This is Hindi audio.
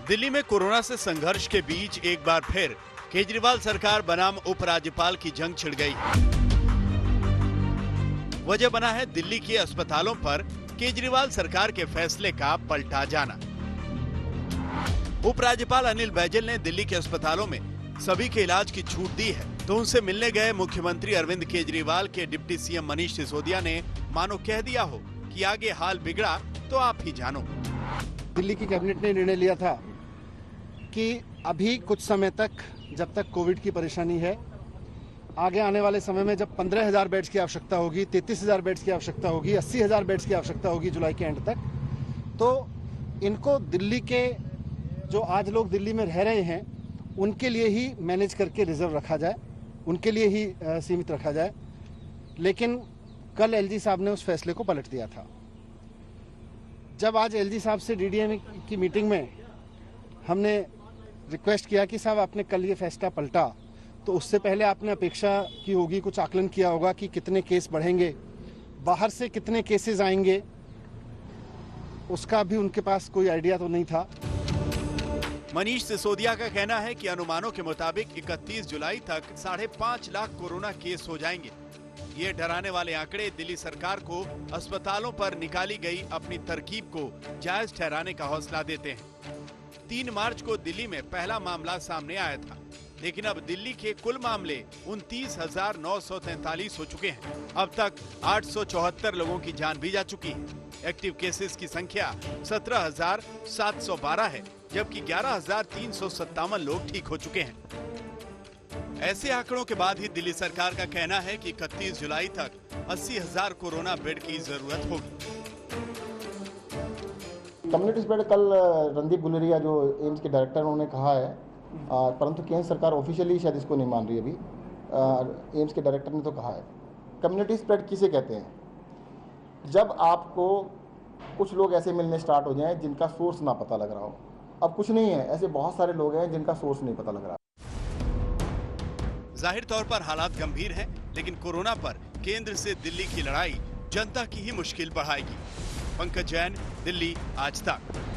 दिल्ली में कोरोना से संघर्ष के बीच एक बार फिर केजरीवाल सरकार बनाम उपराज्यपाल की जंग छिड़ गई। वजह बना है दिल्ली के अस्पतालों पर केजरीवाल सरकार के फैसले का पलटा जाना। उपराज्यपाल अनिल बैजल ने दिल्ली के अस्पतालों में सभी के इलाज की छूट दी है, तो उनसे मिलने गए मुख्यमंत्री अरविंद केजरीवाल के डिप्टी सीएम मनीष सिसोदिया ने मानो कह दिया हो कि आगे हाल बिगड़ा तो आप ही जानो। दिल्ली की कैबिनेट ने निर्णय लिया था कि अभी कुछ समय तक, जब तक कोविड की परेशानी है, आगे आने वाले समय में जब 15,000 बेड्स की आवश्यकता होगी, 33,000 बेड्स की आवश्यकता होगी, 80,000 बेड्स की आवश्यकता होगी जुलाई के एंड तक, तो इनको दिल्ली के जो आज लोग दिल्ली में रह रहे हैं उनके लिए ही मैनेज करके रिजर्व रखा जाए, उनके लिए ही सीमित रखा जाए। लेकिन कल एलजी साहब ने उस फैसले को पलट दिया था। जब आज एलजी साहब से डीडीएम की मीटिंग में हमने रिक्वेस्ट किया कि साहब आपने कल ये फैसला पलटा, तो उससे पहले आपने अपेक्षा की होगी, कुछ आकलन किया होगा कि कितने केस बढ़ेंगे, बाहर से कितने केसेस आएंगे, उसका भी उनके पास कोई आइडिया तो नहीं था। मनीष सिसोदिया का कहना है कि अनुमानों के मुताबिक 31 जुलाई तक 5.5 लाख कोरोना केस हो जाएंगे। ये डराने वाले आंकड़े दिल्ली सरकार को अस्पतालों पर निकाली गई अपनी तरकीब को जायज ठहराने का हौसला देते हैं। 3 मार्च को दिल्ली में पहला मामला सामने आया था, लेकिन अब दिल्ली के कुल मामले 29,943 हो चुके हैं। अब तक 874 लोगों की जान भी जा चुकी है। एक्टिव केसेस की संख्या 17,712 है, जबकि 11,357 लोग ठीक हो चुके हैं। ऐसे आंकड़ों के बाद ही दिल्ली सरकार का कहना है कि 31 जुलाई तक 80,000 कोरोना बेड की जरूरत होगी। कम्युनिटी बेड कल रणदीप गुलेरिया जो एम्स के डायरेक्टर उन्होंने कहा है, परंतु केंद्र सरकार ऑफिशियली शायद इसको नहीं मान रही। अभी एम्स के डायरेक्टर ने तो कहा है। कम्युनिटी स्प्रेड किसे कहते हैं? जब आपको कुछ लोग ऐसे मिलने स्टार्ट हो जाएं जिनका सोर्स ना पता लग रहा हो। अब कुछ नहीं है, ऐसे बहुत सारे लोग हैं जिनका सोर्स नहीं पता लग रहा। जाहिर तौर पर हालात गंभीर हैं, लेकिन कोरोना पर केंद्र से दिल्ली की लड़ाई जनता की ही मुश्किल बढ़ाएगी। पंकज जैन, दिल्ली, आज तक।